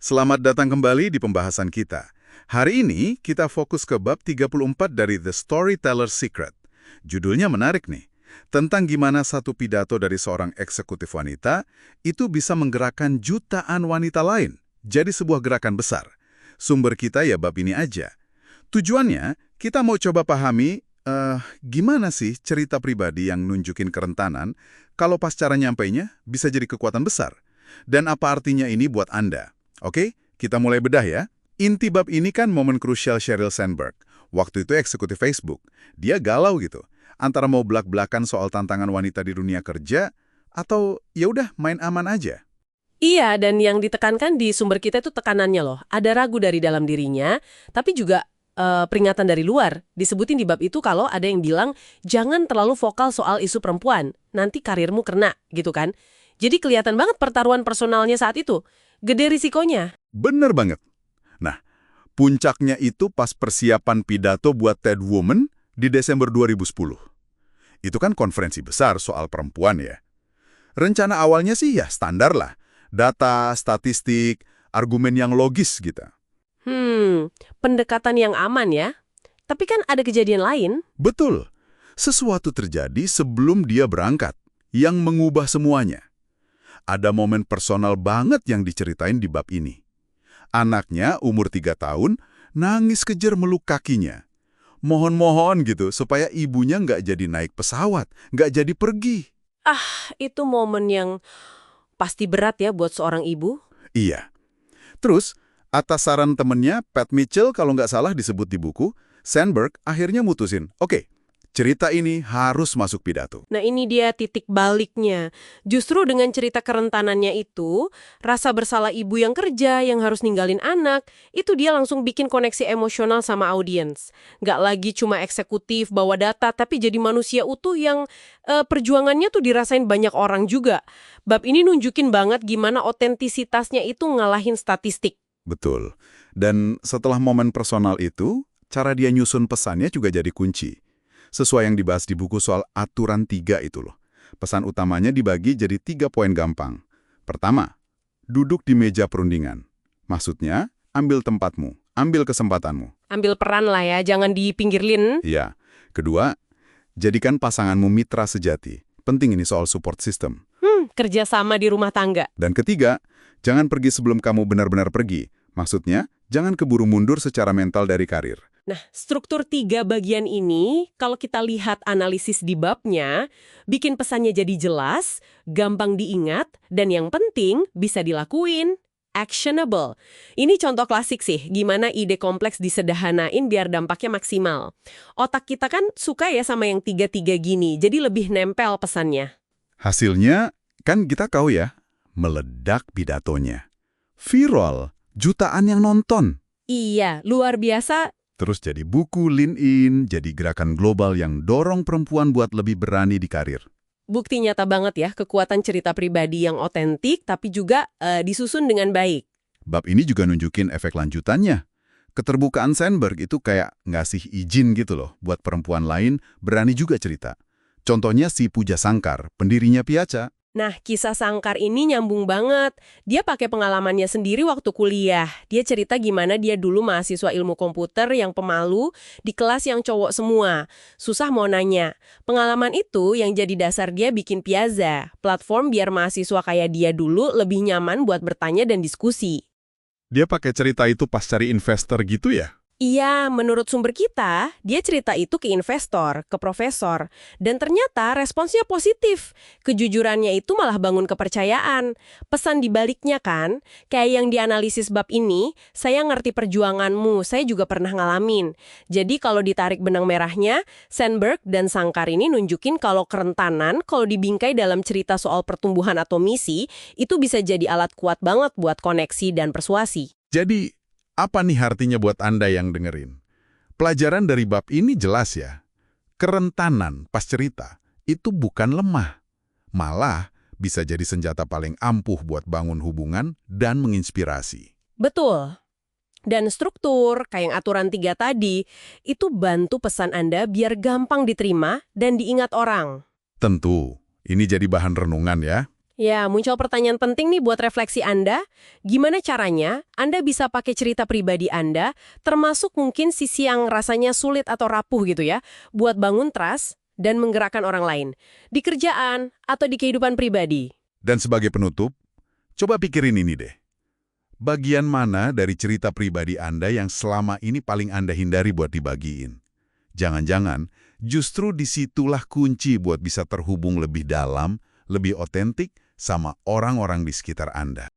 Selamat datang kembali di pembahasan kita. Hari ini kita fokus ke bab 34 dari The Storyteller's Secret. Judulnya menarik nih, tentang gimana satu pidato dari seorang eksekutif wanita itu bisa menggerakkan jutaan wanita lain jadi sebuah gerakan besar. Sumber kita ya bab ini aja. Tujuannya, kita mau coba pahami gimana sih cerita pribadi yang nunjukin kerentanan kalau pas cara nyampainya bisa jadi kekuatan besar. Dan apa artinya ini buat Anda? Oke, kita mulai bedah ya. Inti bab ini kan momen krusial Sheryl Sandberg. Waktu itu eksekutif Facebook. Dia galau gitu. Antara mau belak-belakan soal tantangan wanita di dunia kerja, atau ya udah main aman aja. Iya, dan yang ditekankan di sumber kita itu tekanannya loh. Ada ragu dari dalam dirinya, tapi juga peringatan dari luar. Disebutin di bab itu kalau ada yang bilang, jangan terlalu vokal soal isu perempuan, nanti karirmu kena, gitu kan. Jadi kelihatan banget pertaruhan personalnya saat itu. Gede risikonya. Bener banget. Nah, puncaknya itu pas persiapan pidato buat TED Women di Desember 2010. Itu kan konferensi besar soal perempuan ya. Rencana awalnya sih ya standar lah. Data, statistik, argumen yang logis gitu. Pendekatan yang aman ya. Tapi kan ada kejadian lain. Betul. Sesuatu terjadi sebelum dia berangkat, yang mengubah semuanya. Ada momen personal banget yang diceritain di bab ini. Anaknya umur 3 tahun, nangis kejer meluk kakinya. Mohon-mohon gitu, supaya ibunya nggak jadi naik pesawat, nggak jadi pergi. Itu momen yang pasti berat ya buat seorang ibu. Iya. Terus, atas saran temennya, Pat Mitchell kalau nggak salah disebut di buku, Sandberg akhirnya mutusin, oke, cerita ini harus masuk pidato. Nah ini dia titik baliknya. Justru dengan cerita kerentanannya itu, rasa bersalah ibu yang kerja, yang harus ninggalin anak, itu dia langsung bikin koneksi emosional sama audiens. Nggak lagi cuma eksekutif, bawa data, tapi jadi manusia utuh yang perjuangannya tuh dirasain banyak orang juga. Bab ini nunjukin banget gimana otentisitasnya itu ngalahin statistik. Betul. Dan setelah momen personal itu, cara dia nyusun pesannya juga jadi kunci. Sesuai yang dibahas di buku soal aturan 3 itu loh. Pesan utamanya dibagi jadi 3 poin gampang. Pertama, duduk di meja perundingan. Maksudnya, ambil tempatmu, ambil kesempatanmu. Ambil peran lah ya, jangan di pinggir lin. Iya. Kedua, jadikan pasanganmu mitra sejati. Penting ini soal support system. Kerjasama di rumah tangga. Dan ketiga, jangan pergi sebelum kamu benar-benar pergi. Maksudnya, jangan keburu mundur secara mental dari karir. Nah, struktur 3 bagian ini, kalau kita lihat analisis di babnya, bikin pesannya jadi jelas, gampang diingat, dan yang penting bisa dilakuin. Actionable. Ini contoh klasik sih, gimana ide kompleks disederhanain biar dampaknya maksimal. Otak kita kan suka ya sama yang 3-3 gini, jadi lebih nempel pesannya. Hasilnya, kan kita tahu ya, meledak pidatonya. Viral, jutaan yang nonton. Iya, luar biasa. Terus jadi buku lean-in, jadi gerakan global yang dorong perempuan buat lebih berani di karir. Bukti nyata banget ya, kekuatan cerita pribadi yang otentik tapi juga disusun dengan baik. Bab ini juga nunjukin efek lanjutannya. Keterbukaan Sandberg itu kayak ngasih izin gitu loh, buat perempuan lain berani juga cerita. Contohnya si Pooja Sankar, pendirinya Piaca. Nah, kisah Sankar ini nyambung banget. Dia pakai pengalamannya sendiri waktu kuliah. Dia cerita gimana dia dulu mahasiswa ilmu komputer yang pemalu di kelas yang cowok semua. Susah mau nanya. Pengalaman itu yang jadi dasar dia bikin Piazza, platform biar mahasiswa kayak dia dulu lebih nyaman buat bertanya dan diskusi. Dia pakai cerita itu pas cari investor gitu ya? Iya, menurut sumber kita, dia cerita itu ke investor, ke profesor, dan ternyata responsnya positif. Kejujurannya itu malah bangun kepercayaan. Pesan dibaliknya kan, kayak yang dianalisis bab ini, saya ngerti perjuanganmu, saya juga pernah ngalamin. Jadi kalau ditarik benang merahnya, Sandberg dan Sankar ini nunjukin kalau kerentanan, kalau dibingkai dalam cerita soal pertumbuhan atau misi, itu bisa jadi alat kuat banget buat koneksi dan persuasi. Jadi, apa nih artinya buat Anda yang dengerin? Pelajaran dari bab ini jelas ya. Kerentanan pas cerita itu bukan lemah. Malah bisa jadi senjata paling ampuh buat bangun hubungan dan menginspirasi. Betul. Dan struktur, kayak yang aturan 3 tadi, itu bantu pesan Anda biar gampang diterima dan diingat orang. Tentu, ini jadi bahan renungan ya. Ya, muncul pertanyaan penting nih buat refleksi Anda. Gimana caranya Anda bisa pakai cerita pribadi Anda, termasuk mungkin sisi yang rasanya sulit atau rapuh gitu ya, buat bangun trust dan menggerakkan orang lain. Di kerjaan atau di kehidupan pribadi. Dan sebagai penutup, coba pikirin ini deh. Bagian mana dari cerita pribadi Anda yang selama ini paling Anda hindari buat dibagiin? Jangan-jangan justru disitulah kunci buat bisa terhubung lebih dalam, lebih otentik sama orang-orang di sekitar Anda.